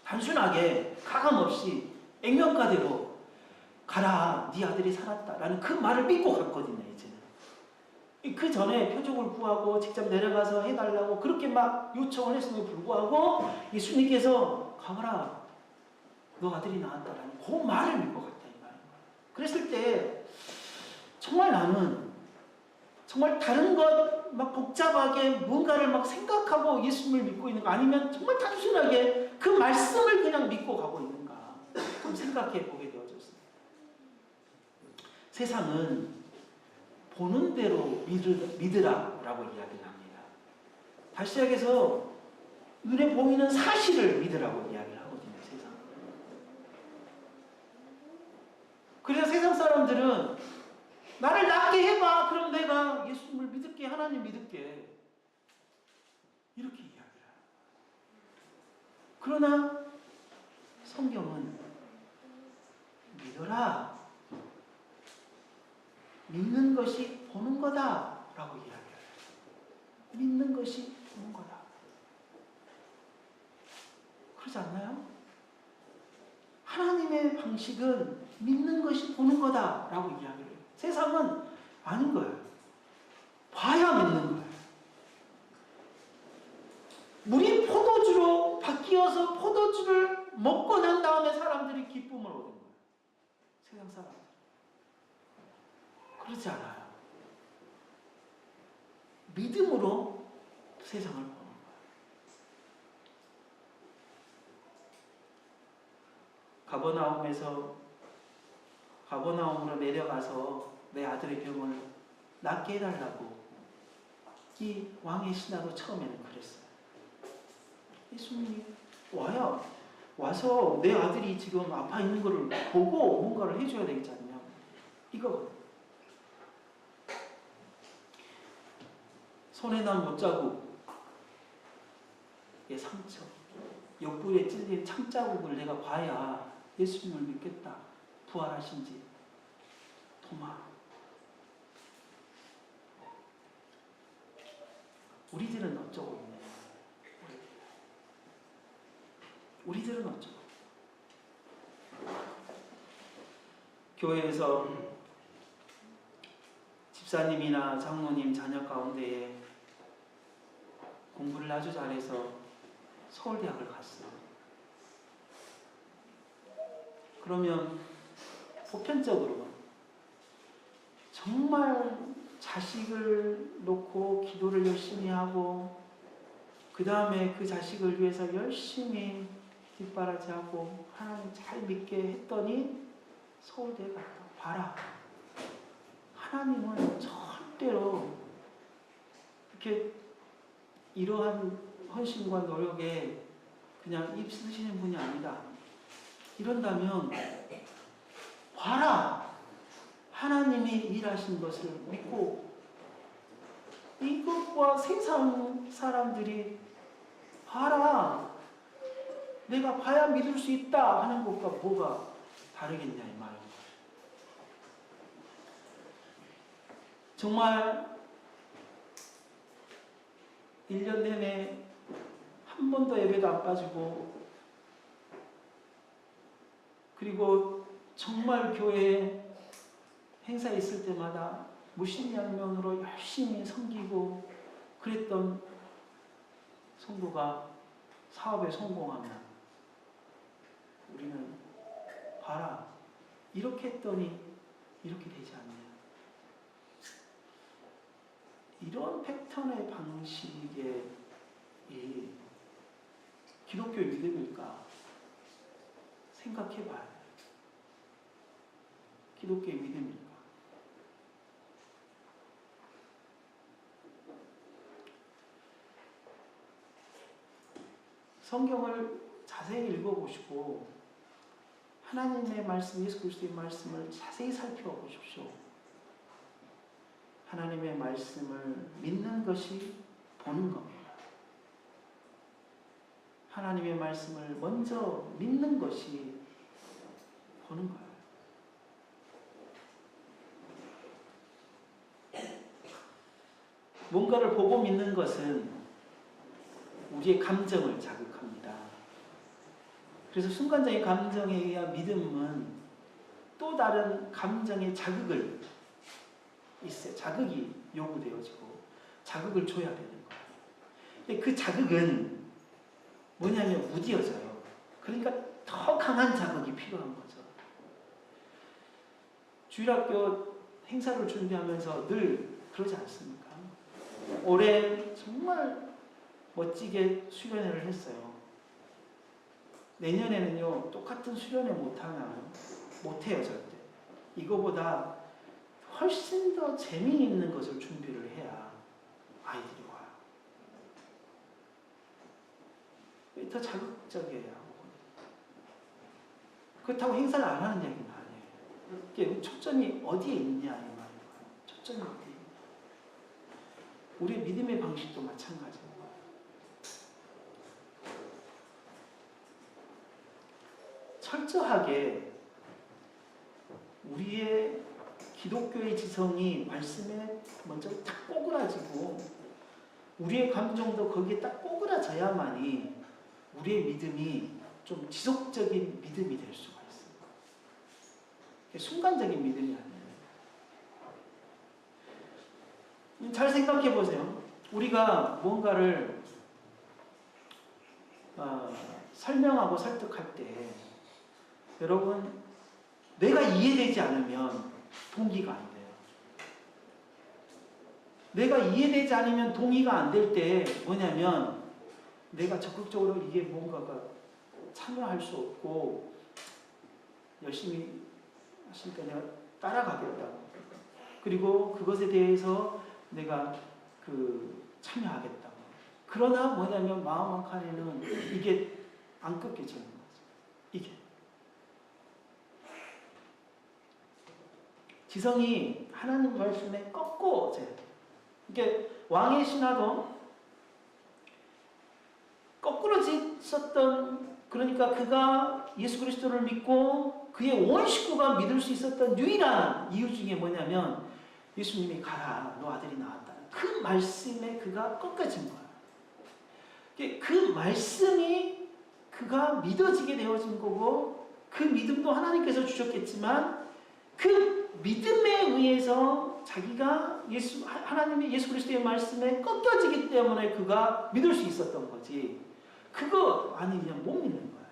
단순하게 가감없이 액면가대로 가라 네 아들이 살았다라는 그 말을 믿고 갔거든요. 이제는 그 전에 표적을 구하고 직접 내려가서 해달라고 그렇게 막 요청을 했음에도 불구하고 예수님께서 가거라 너 아들이 나왔다라는 그 말을 믿고 갔다 이 말이에요. 그랬을 때 정말 나는 정말 다른 것 막 복잡하게 뭔가를 막 생각하고 예수님을 믿고 있는가 아니면 정말 단순하게 그 말씀을 그냥 믿고 가고 있는가 좀 생각해 보게 되어졌습니다. 세상은 보는 대로 믿으라라고 이야기를 합니다. 다시 시작해서 눈에 보이는 사실을 믿으라고 이야기를 하거든요. 세상은. 그래서 세상 사람들은 나를 낫게 해봐. 그럼 내가 예수님을 믿을게. 하나님 믿을게. 이렇게 이야기를 해요. 그러나 성경은 믿어라. 믿는 것이 보는 거다. 라고 이야기해요. 믿는 것이 보는 거다. 그러지 않나요? 하나님의 방식은 믿는 것이 보는 거다. 라고 이야기를 해요. 세상은 아닌 거예요. 봐야 믿는 거예요. 물이 포도주로 바뀌어서 포도주를 먹고 난 다음에 사람들이 기쁨을 얻는 거예요. 세상 사람들. 그렇지 않아요. 믿음으로 세상을 보는 거예요. 가버나움으로 내려가서 내 아들의 병을 낫게 해달라고 이 왕의 신하도 처음에는 그랬어요. 예수님이 와서 내 아들이 지금 아파 있는 거를 보고 뭔가를 해줘야 되겠지 않냐. 이거. 손에 난 못자국, 의 상처, 옆구리에 찔린 창자국을 내가 봐야 예수님을 믿겠다. 부활하신지. 도마. 우리들은 어쩌고 있네. 우리들은 어쩌고. 교회에서 집사님이나 장로님 자녀 가운데에 공부를 아주 잘해서 서울대학을 갔어. 그러면 보편적으로 정말 자식을 놓고 기도를 열심히 하고 그 다음에 그 자식을 위해서 열심히 뒷바라지하고 하나님 잘 믿게 했더니 서울대에 갔다. 봐라. 하나님은 절대로 이렇게 이러한 헌신과 노력에 그냥 입쓰시는 분이 아니다. 이런다면 봐라. 하나님이 일하신 것을 믿고 이것과 세상 사람들이 봐라. 내가 봐야 믿을 수 있다 하는 것과 뭐가 다르겠냐 이 말입니다. 정말 1년 내내 한 번도 예배도 안 빠지고 그리고 정말 교회에 행사 있을 때마다 무신양면으로 열심히 섬기고 그랬던 성도가 사업에 성공하면 우리는 봐라. 이렇게 했더니 이렇게 되지 않냐. 이런 패턴의 방식의 이 기독교 믿음일까? 생각해봐야 돼. 기독교의 믿음일까? 성경을 자세히 읽어보시고 하나님의 말씀, 예수 그리스도의 말씀을 자세히 살펴보십시오. 하나님의 말씀을 믿는 것이 보는 겁니다. 하나님의 말씀을 먼저 믿는 것이 보는 거예요. 뭔가를 보고 믿는 것은 우리의 감정을 자극합니다. 그래서 순간적인 감정에 의한 믿음은 또 다른 감정의 자극을 있어요. 자극이 요구되어지고 자극을 줘야 되는 거예요. 그 자극은 뭐냐면 무뎌져요. 그러니까 더 강한 자극이 필요한 거죠. 주일학교 행사를 준비하면서 늘 그러지 않습니까? 올해 정말 멋지게 수련회를 했어요. 내년에는요, 똑같은 수련회 못해요, 절대. 이거보다 훨씬 더 재미있는 것을 준비를 해야 아이들이 와요. 더 자극적이에요. 그렇다고 행사를 안 하는 얘기는 아니에요. 이게 초점이 어디에 있냐 이 말이에요. 초점이 어디에 있냐. 우리의 믿음의 방식도 마찬가지입니다. 철저하게 우리의 기독교의 지성이 말씀에 먼저 딱 꼬그라지고 우리의 감정도 거기에 딱 꼬그라져야만이 우리의 믿음이 좀 지속적인 믿음이 될 수가 있습니다. 순간적인 믿음이 아니에요. 잘 생각해 보세요. 우리가 뭔가를 설명하고 설득할 때 여러분 내가 이해되지 않으면 동기가 안 돼요. 내가 이해되지 않으면 동의가 안 될 때 뭐냐면 내가 적극적으로 이게 뭔가가 참여할 수 없고 열심히 하시니까 내가 따라가겠다. 그리고 그것에 대해서 내가 참여하겠다. 그러나 뭐냐면 마음 한켠에는 이게 안 꺾여지는 거죠. 이게. 지성이 하나님 말씀에 꺾어져요. 이게 왕의 신하도 거꾸로 있었던, 그러니까 그가 예수 그리스도를 믿고 그의 온 식구가 믿을 수 있었던 유일한 이유 중에 뭐냐면 예수님이 가라, 너 아들이 나왔다. 그 말씀에 그가 꺾여진 거야. 그 말씀이 그가 믿어지게 되어진 거고, 그 믿음도 하나님께서 주셨겠지만 그 믿음에 의해서 자기가 하나님의 예수 그리스도의 말씀에 꺾여지기 때문에 그가 믿을 수 있었던 거지. 그거 아니면 못 믿는 거예요.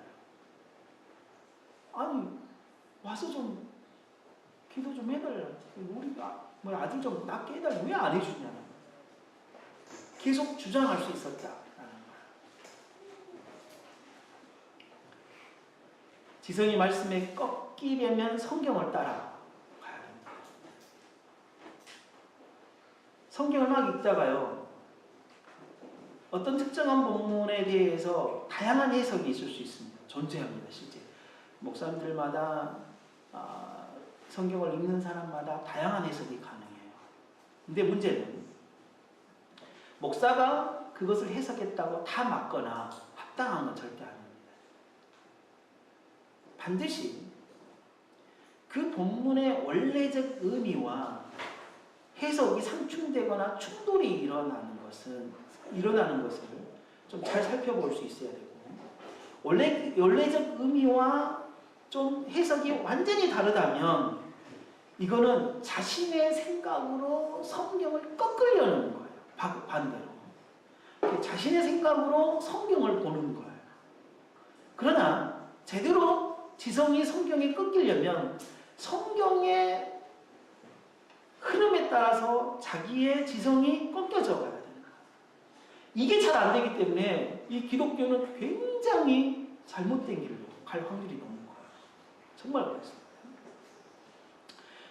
아니, 와서 좀 기도 좀 해달라. 우리 아들 좀 낫게 해달라. 왜 안 해주냐는 거예요. 계속 주장할 수 있었다라는 거예요. 지성이 말씀에 꺾이려면 성경을 따라 가야 됩니다. 성경을 막 읽다가요, 어떤 특정한 본문에 대해서 다양한 해석이 있을 수 있습니다. 존재합니다. 실제 목사님들마다 성경을 읽는 사람마다 다양한 해석이 가능해요. 근데 문제는 목사가 그것을 해석했다고 다 맞거나 합당한 건 절대 아닙니다. 반드시 그 본문의 원래적 의미와 해석이 상충되거나 충돌이 일어나는 것을 좀 잘 살펴볼 수 있어야 되고, 원래적 의미와 좀 해석이 완전히 다르다면 이거는 자신의 생각으로 성경을 꺾으려는 거예요. 반대로. 자신의 생각으로 성경을 보는 거예요. 그러나 제대로 지성이 성경에 꺾이려면 성경의 흐름에 따라서 자기의 지성이 꺾여져 가야 됩니다. 이게 잘 안 되기 때문에 이 기독교는 굉장히 잘못된 길로 갈 확률이 높은 거예요. 정말 그렇습니다.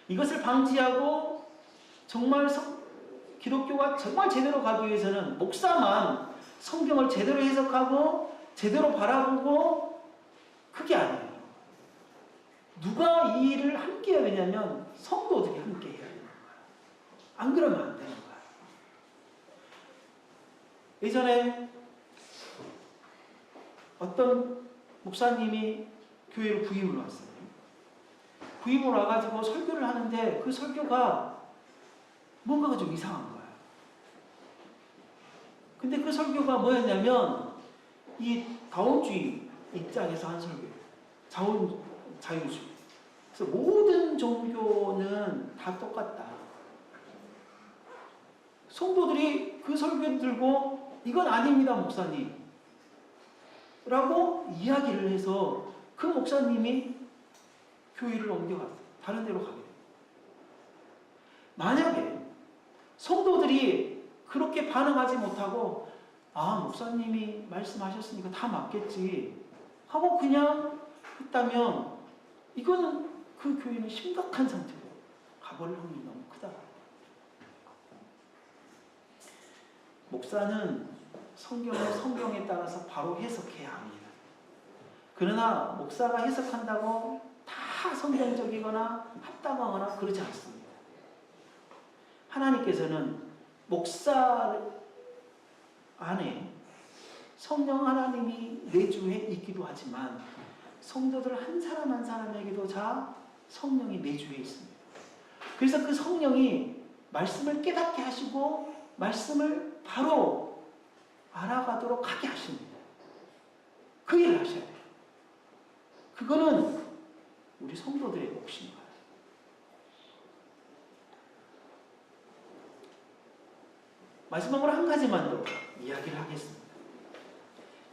이것을 방지하고 정말 기독교가 정말 제대로 가기 위해서는 목사만 성경을 제대로 해석하고 제대로 바라보고, 그게 아니에요. 누가 이 일을 함께 해야 되냐면 성도들이 함께 해야 되는 거예요. 안 그러면 안 되는 거예요. 예전에 어떤 목사님이 교회로 부임을 왔어요. 부임을 와가지고 설교를 하는데 그 설교가 뭔가가 좀 이상한 거예요. 근데 그 설교가 뭐였냐면 이 다원주의 입장에서 한 설교예요. 자유주의. 그래서 모든 종교는 다 똑같다. 성도들이 그 설교를 들고 이건 아닙니다, 목사님 라고 이야기를 해서 그 목사님이 교회를 옮겨갔어요. 다른 데로 가게 돼요. 만약에 성도들이 그렇게 반응하지 못하고 목사님이 말씀하셨으니까 다 맞겠지 하고 그냥 했다면 이거는 그 교회는 심각한 상태로 가버릴 확률이 너무 크다. 목사는 성경을 성경에 따라서 바로 해석해야 합니다. 그러나 목사가 해석한다고 다 성경적이거나 합당하거나 그러지 않습니다. 하나님께서는 목사 안에 성령 하나님이 내주에 있기도 하지만 성도들 한 사람 한 사람에게도 성령이 내주에 있습니다. 그래서 그 성령이 말씀을 깨닫게 하시고 말씀을 바로 알아가도록 하게 하십니다. 그 일을 하셔야 돼요. 그거는 우리 성도들의 몫인 거예요. 마지막으로 한 가지만 더 이야기를 하겠습니다.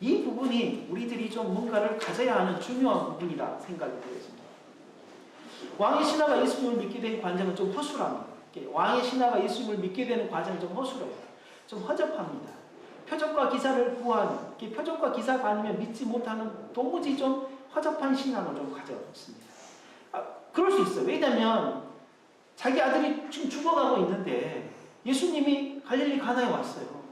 이 부분이 우리들이 좀 뭔가를 가져야 하는 중요한 부분이라 생각이 되었습니다. 왕의 신하가 예수님을 믿게 된 과정은 좀 허술합니다. 왕의 신하가 예수님을 믿게 되는 과정은 좀 허술해요. 좀 허접합니다. 표적과 기사를 구하는, 표적과 기사가 아니면 믿지 못하는 도무지 좀 허접한 신앙을 좀 가져있습니다. 그럴 수 있어요. 왜냐하면 자기 아들이 지금 죽어가고 있는데 예수님이 갈릴리 가나에 왔어요.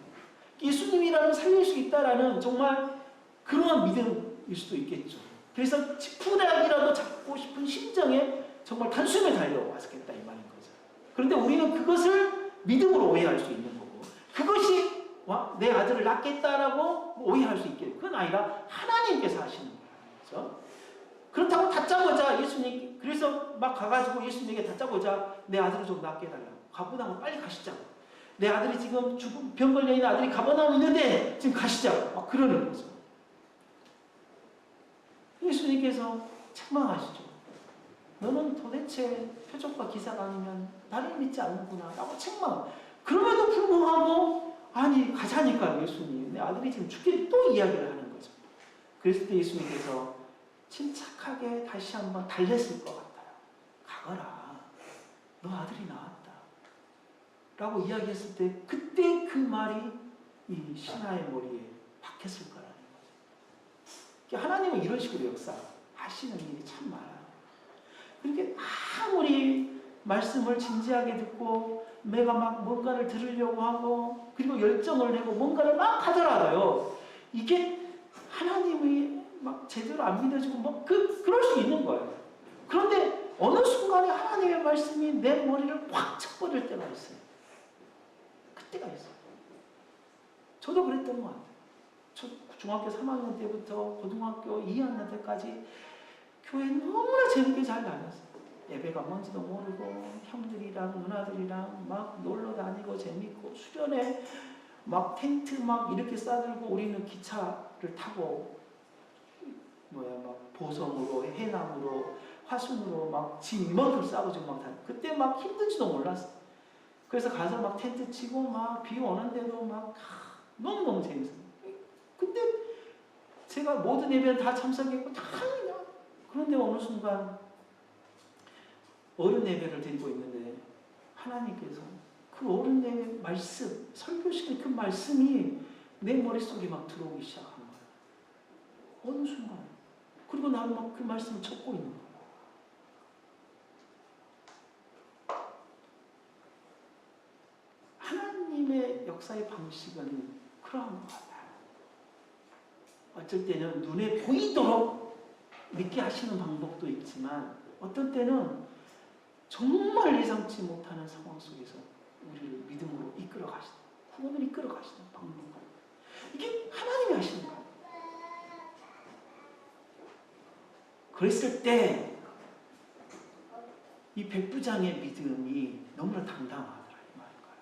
예수님이라는 살릴 수 있다라는 정말 그러한 믿음일 수도 있겠죠. 그래서 지푸라기라도 잡고 싶은 심정에 정말 단숨에 달려왔겠다 이 말인 거죠. 그런데 우리는 그것을 믿음으로 오해할 수 있는 거고, 그것이 내 아들을 낳겠다라고 오해할 수 있게, 그건 아니라 하나님께서 하시는 거예요. 그렇죠? 그렇다고 다짜고짜 예수님, 그래서 막 가가지고 예수님에게 다짜고짜 내 아들을 좀 낳게 해달라고. 가보다가 빨리 가시자고. 내 아들이 지금 병 걸려 있는 아들이 가버나움에 있는데 지금 가시자고. 막 그러는 거죠. 예수님께서 책망하시죠. 너는 도대체 표적과 기사가 아니면 나를 믿지 않는구나 라고 책망. 그럼에도 불구하고 아니 가자니까 예수님, 내 아들이 지금 죽게, 또 이야기를 하는 거죠. 그랬을 때 예수님께서 침착하게 다시 한번 달랬을 것 같아요. 가거라, 너 아들이 나왔다 라고 이야기했을 때, 그때 그 말이 이 신하의 머리에 박혔을 거라는 거죠. 하나님은 이런 식으로 역사하시는 일이 참 많아요. 그렇게 아무리 말씀을 진지하게 듣고 내가 막 뭔가를 들으려고 하고 그리고 열정을 내고 뭔가를 막 하더라도요, 이게 하나님이 막 제대로 안 믿어지고 뭐 그럴 수 있는 거예요. 그런데 어느 순간에 하나님의 말씀이 내 머리를 확 쳐버릴 때가 있어요. 그때가 있어요. 저도 그랬던 것 같아요. 저 중학교 3학년 때부터 고등학교 2학년 때까지 교회 너무나 재밌게 잘 다녔어요. 예배가 뭔지도 모르고 형들이랑 누나들이랑 막 놀러 다니고 재밌고, 수련회 막 텐트 막 이렇게 싸들고 우리는 기차를 타고 막 보성으로 해남으로 화순으로 막 짐 이만큼 싸가지고 막 다니. 그때 막 힘든지도 몰랐어. 그래서 가서 막 텐트 치고 막 비 오는데도 막 너무너무 재밌어요. 근데 제가 모든 예배를 다 참석했고 다 그냥, 그런데 어느 순간 어른 예배를 드리고 있는데 하나님께서 그 어른 예배 말씀, 설교시킨 그 말씀이 내 머릿속에 막 들어오기 시작한 거예요. 어느 순간. 그리고 나는 막 그 말씀을 적고 있는 거예요. 하나님의 역사의 방식은 그러한 것 같아요. 어쩔 때는 눈에 보이도록 믿게 하시는 방법도 있지만, 어떤 때는 정말 예상치 못하는 상황 속에서 우리를 믿음으로 이끌어 가시는, 구원을 이끌어 가시는 방법이, 이게 하나님이 하시는 거예요. 그랬을 때 이 백부장의 믿음이 너무나 당당하더라 이 말인가요.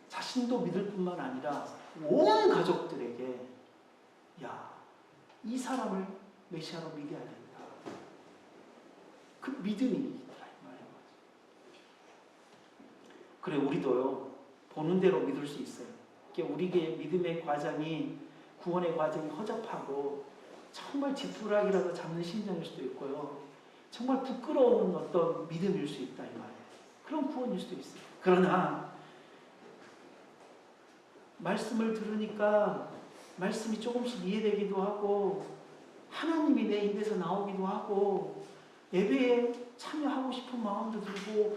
자신도 믿을 뿐만 아니라 온 가족들에게, 야, 이 사람을 메시아로 믿어야 된다. 그 믿음이 있더라 이 말인 거죠. 그래, 우리도요, 보는 대로 믿을 수 있어요. 우리의 믿음의 과정이, 구원의 과정이 허접하고 정말 지푸라기라도 잡는 심정일 수도 있고요, 정말 부끄러운 어떤 믿음일 수 있다 이 말이에요. 그런 구원일 수도 있어요. 그러나 말씀을 들으니까 말씀이 조금씩 이해되기도 하고 하나님이 내 입에서 나오기도 하고 예배에 참여하고 싶은 마음도 들고,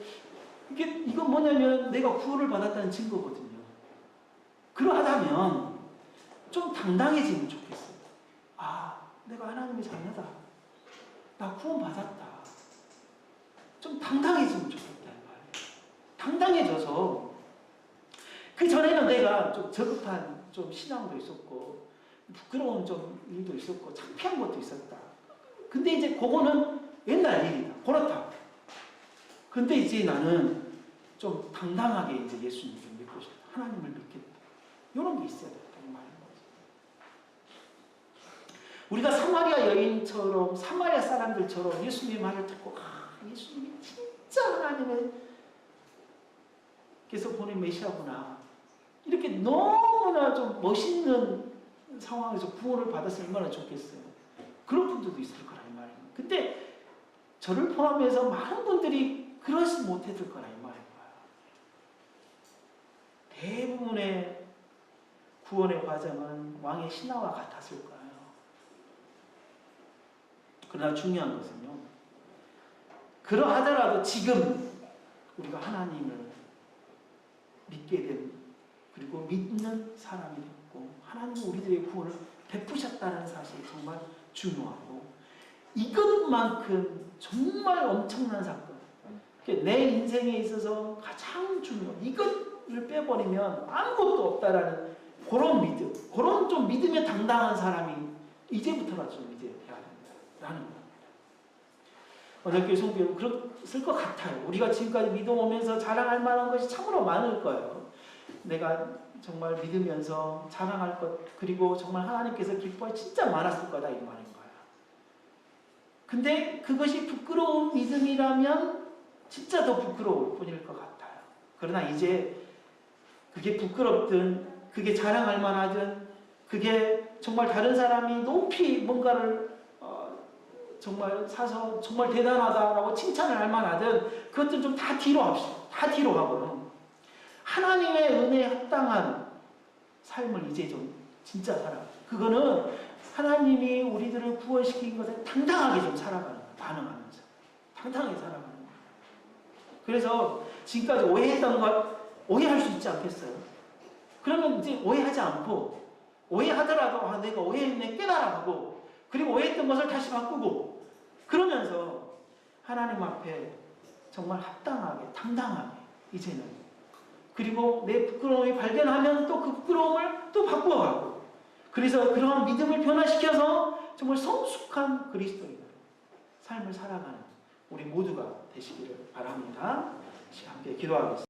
이건 뭐냐면 내가 구원을 받았다는 증거거든요. 그러하다면 좀 당당해지면 좋겠어요. 아, 내가 하나님의 자녀다. 나 구원 받았다. 좀 당당해지면 좋겠다 이 말이에요. 당당해져서, 그 전에는 내가 좀 저급한 좀 신앙도 있었고 부끄러운 좀 일도 있었고 창피한 것도 있었다. 근데 이제 그거는 옛날 일이다. 그렇다. 근데 이제 나는 좀 당당하게 이제 예수님을 믿고 싶다. 하나님을 믿겠다. 이런 게 있어야 된다 이 말인 거지. 우리가 사마리아 여인처럼, 사마리아 사람들처럼 예수님의 말을 듣고, 예수님이 진짜 하나님께서 보낸 메시아구나, 이렇게 너무나 좀 멋있는 상황에서 구원을 받았으면 얼마나 좋겠어요. 그런 분들도 있을 거라 이 말이에요. 근데 저를 포함해서 많은 분들이 그러지 못했을 거라 이 말이에요. 대부분의 구원의 과정은 왕의 신하와 같았을 거예요. 그러나 중요한 것은요, 그러하더라도 지금 우리가 하나님을 믿게 된, 그리고 믿는 사람이 됐고 하나님은 우리들의 구원을 베푸셨다는 사실이 정말 중요하고, 이것만큼 정말 엄청난 사건, 내 인생에 있어서 가장 중요한 이것을 빼버리면 아무것도 없다라는 그런 믿음, 그런 좀 믿음에 당당한 사람이 이제부터라도 좀 이제 해야 된다라는 거예요. 어저께 성경 그랬을 것 같아요. 우리가 지금까지 믿어오면서 자랑할 만한 것이 참으로 많을 거예요. 내가 정말 믿으면서 자랑할 것, 그리고 정말 하나님께서 기뻐할 진짜 많았을 거다 이 말인 거예요. 근데 그것이 부끄러운 믿음이라면 진짜 더 부끄러울 뿐일 것 같아요. 그러나 이제 그게 부끄럽든 그게 자랑할 만하든 그게 정말 다른 사람이 높이 뭔가를 정말 사서 정말 대단하다라고 칭찬을 할 만하든 그것들 좀 다 뒤로 합시다. 다 뒤로 하고는 하나님의 은혜에 합당한 삶을 이제 좀 진짜 살아. 그거는 하나님이 우리들을 구원시킨 것에 당당하게 좀 살아가는 거예요. 반응하면서. 당당하게 살아가는 거예요. 그래서 지금까지 오해했던 것 오해할 수 있지 않겠어요? 그러면 이제 오해하지 않고 오해하더라도 내가 오해했네 깨달아가고 그리고 오해했던 것을 다시 바꾸고 그러면서 하나님 앞에 정말 합당하게 당당하게 이제는 그리고 내 부끄러움이 발견하면 또 그 부끄러움을 또 바꾸어가고 그래서 그러한 믿음을 변화시켜서 정말 성숙한 그리스도인의 삶을 살아가는 우리 모두가 되시기를 바랍니다. 함께 기도하겠습니다.